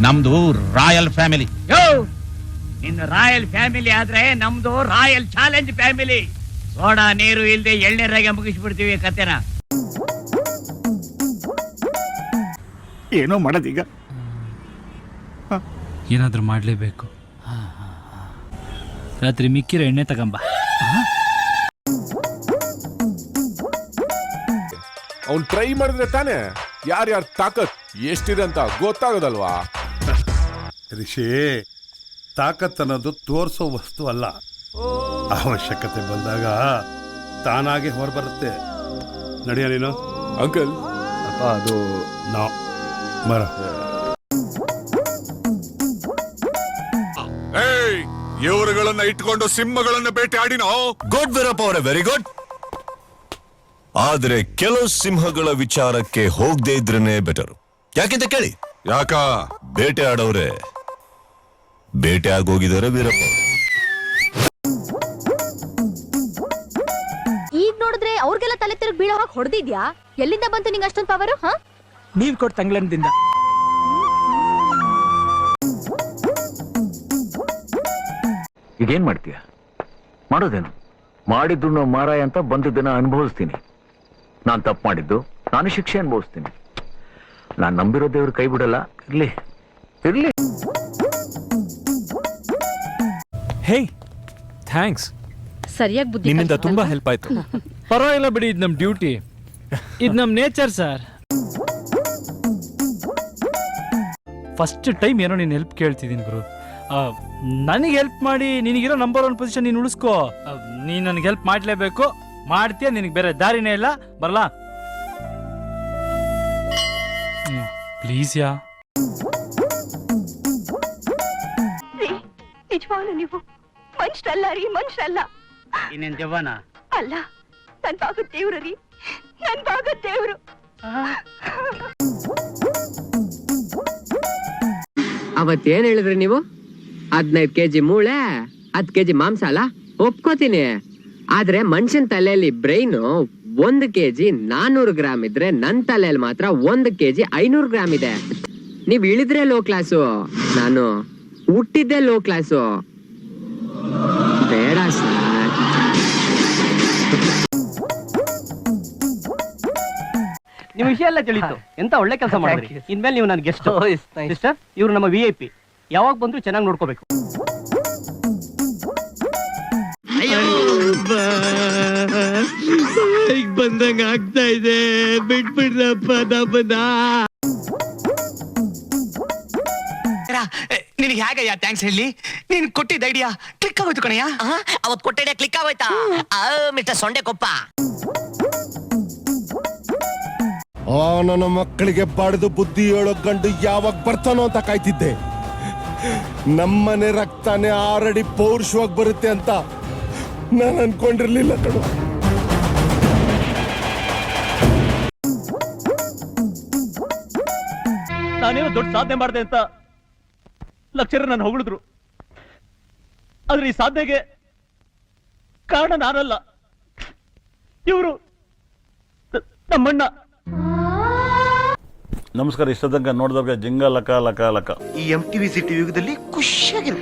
ನಮ್ದು royal family. ನಿನ್ನ royal family ಆದ್ರೆ ನಮ್ದು ರಾಯಲ್ ಚಾಲೆಂಜ್ ಫ್ಯಾಮಿಲಿ. ಸೋಡಾ ನೀರು ಇಲ್ದೆ ಎಳ್ನೀರಾಗೆ ಮುಗಿಸ್ಬಿಡ್ತೀವಿ ಕತೆನ. ಏನೋ ಮಾಡೋದೀಗ, ಏನಾದ್ರೂ ಮಾಡ್ಲೇಬೇಕು. ರಾತ್ರಿ ಮಿಕ್ಕಿರೋ ಎಣ್ಣೆ ತಗೊಂಬ. ಅವ್ನು ಟ್ರೈ ಮಾಡಿದ್ರೆ ತಾನೇ ಯಾರ್ಯಾರ ತಾಕತ್ ಎಷ್ಟಿದೆ ಅಂತ ಗೊತ್ತಾಗೋದಲ್ವಾ? ರಿಷಿ, ತಾಕತ್ತನ್ನೋದು ತೋರಿಸೋ ವಸ್ತು ಅಲ್ಲ. ಅವಶ್ಯಕತೆ ಬಂದಾಗ ತಾನಾಗೆ ಹೊರಬರುತ್ತೆ. ನಡೆಯ ನೀನು. ಅಂಕಲ್ ಅಪ್ಪ, ಅದು ನಾ ಬರ. ಇವರುಗಳನ್ನ ಇಟ್ಕೊಂಡು ಸಿಂಹಗಳನ್ನ ಬೇಟೆ ಆಡಿನೋ. ಗುಡ್ ವೀರಪ್ಪ ಅವರೇ, ವೆರಿ ಗುಡ್. ಆದ್ರೆ ಕೆಲವು ಸಿಂಹಗಳ ವಿಚಾರಕ್ಕೆ ಹೋಗದೆ ಇದ್ರೇನೆ ಬೆಟರ್. ಯಾಕೆಂತ ಕೇಳಿ. ಯಾಕ? ಬೇಟೆ ಆಡವ್ರೆ ಬೇಟೆ ಆಗೋಗಿದ್ದಾರೆ ವೀರಪ್ಪ. ಈಗ ನೋಡಿದ್ರೆ ಅವ್ರಿಗೆಲ್ಲ ತಲೆ ತಿರುಗಿ ಬೀಳೋ ಹಾಗೆ ಹೊಡೆದಿದ್ಯಾ? ಎಲ್ಲಿಂದ ಬಂತು ನಿಂಗೆ ಅಷ್ಟೊಂದು ಪವರು? ನೀವ್ ಕೊಟ್ಟು ತಂಗ್ಳಂದಿಂದ. ಈಗೇನ್ ಮಾಡ್ತೀಯ? ಮಾಡೋದೇನು? ಮಾಡಿದ್ದು ಮಾರಾಯ ಅಂತ ಬಂದದ್ದನ್ನ ಅನುಭವಿಸ್ತೀನಿ. ನಾನು ತಪ್ಪು ಮಾಡಿದ್ದು ನಾನು ಶಿಕ್ಷೆ ಅನುಭವಿಸ್ತೀನಿ. ನಾನು ನಂಬಿರೋ ದೇವ್ರ ಕೈ ಬಿಡಲ್ಲ. ಇರ್ಲಿ ಇರ್ಲಿ. ಹೇ, ಥ್ಯಾಂಕ್ಸ್. ಸರಿಯಾಗಿ ಬುದ್ಧಿ ನಿಮ್ಮಿಂದ ತುಂಬಾ ಹೆಲ್ಪ್ ಆಯ್ತು. ಪರವಾಗಿಲ್ಲ ಬಿಡಿ, ಇದು ನಮ್ ಡ್ಯೂಟಿ, ಇದು ನಮ್ ನೇಚರ್ ಸರ್. ಫಸ್ಟ್ ಟೈಮ್ ಏನೋ ನೀನು ಹೆಲ್ಪ್ ಕೇಳ್ತಿದ್ದೀನಿ ಗುರು. ನನಗೆ ಹೆಲ್ಪ್ ಮಾಡಿ ನಿನಗಿರೋ ನಂಬರ್ 1 ಪೊಸಿಷನ್ ನೀನು ಉಳಿಸ್ಕೋ. ನೀನು ನನಗೆ ಹೆಲ್ಪ್ ಮಾಡಲೇಬೇಕು. ಮಾಡ್ತೀಯ, ನಿನಗೆ ಬೇರೆ ದಾರಿನೇ ಇಲ್ಲ. ಬರಲಾ ಪ್ಲೀಸ್ ಯಾ. ನಿಜವಾಗ್ಲೂ ನೀವು ಮನುಷ್ಯರಲ್ಲ ರೀ, ಮನುಷ್ಯರಲ್ಲ. ಇನ್ನೇನ್ ಜವಾನ ಅಲ್ಲ, ನನ್ ಭಾಗದ ದೇವ್ರು ರೀ, ನನ್ ಭಾಗದ ದೇವ್ರು. ಅವತ್ತೇನ್ ಹೇಳಿದ್ರಿ ನೀವು? 15 kg ಮೂಳೆ, 10 kg ಮಾಂಸ ಅಲ್ಲ, ಒಪ್ಕೋತೀನಿ. ಆದ್ರೆ ಮನುಷ್ಯನ್ ತಲೆಯಲ್ಲಿ ಬ್ರೈನ್ 1 kg 400 ಗ್ರಾಮ್ ಇದ್ರೆ ನನ್ ತಲೆಯಲ್ಲಿ ಮಾತ್ರ 1 kg 500 ಗ್ರಾಮ್ ಇದೆ. ನೀವ್ ಇಳಿದ್ರೆ ಲೋ ಕ್ಲಾಸು, ನಾನು ಹುಟ್ಟಿದ್ದೆ ಲೋ ಕ್ಲಾಸು. ಬೇಡ ಸರ್. ನಿಮ್ ವಿಷಯ ಎಲ್ಲ ತಿಳಿತು. ಎಂತ ಒಳ್ಳೆ ಕೆಲಸ ಮಾಡಿದ್ರಿ. ಇನ್ಮೇಲೆ ನೀವು ನನ್ ಗೆಸ್ಟ್ ಸಿಸ್ಟರ್. ಇವ್ರು ನಮ್ಮ VIP. ಯಾವಾಗ ಬಂದ್ರು ಚೆನ್ನಾಗಿ ನೋಡ್ಕೋಬೇಕು. ಬಂದಂಗ ಆಗ್ತಾ ಇದೆ, ಬಿಟ್ಬಿಡ್ರಪ್ಪ ನಮ್ಮನ್ನ. ನಿನಗೆ ಹೇಗಯ್ಯ ಥ್ಯಾಂಕ್ಸ್ ಹೇಳಿ? ನೀನ್ ಕೊಟ್ಟಿದ್ದ ಐಡಿಯಾ ಕ್ಲಿಕ್ ಆಗೋಯ್ತು ಕಣಯ್ಯ. ಅವತ್ ಕೊಟ್ಟ ಐಡಿಯಾ ಕ್ಲಿಕ್ ಆಗೋಯ್ತಾ ಮಿಸ್ಟರ್ ಸೊಂಡೆ ಕೊಪ್ಪ? ನನ್ನ ಮಕ್ಕಳಿಗೆ ಬಡ್ದು ಬುದ್ಧಿ ಹೇಳೋ ಗಂಡು ಯಾವಾಗ ಬರ್ತಾನೋ ಅಂತ ಕಾಯ್ತಿದ್ದೆ. ನಮ್ಮನೆ ರಕ್ತಾನೆ ಆಲ್ರೆಡಿ ಪೌರುಷವಾಗಿ ಬರುತ್ತೆ ಅಂತ ನಾನು ಅನ್ಕೊಂಡಿರ್ಲಿಲ್ಲ ಕಣೋ. ನಾನೇನೋ ದೊಡ್ಡ ಸಾಧನೆ ಮಾಡಿದೆ ಅಂತ ಲೆಕ್ಚರರ್ ನಾನು ಹೊಗಳಿದ್ರು. ಆದ್ರೆ ಈ ಸಾಧನೆಗೆ ಕಾರಣ ನಾನಲ್ಲ, ಇವರು ನಮ್ಮಣ್ಣ. ನಮಸ್ಕಾರ. ಇಷ್ಟ ತನಕ ನೋಡಿದವ್ರಿಗೆ ಜಿಂಗ ಲಕ ಲಕ ಲಕ. ಈ MTV ಸಿಟಿ ಯುಗದಲ್ಲಿ ಖುಷಿಯಾಗಿರು.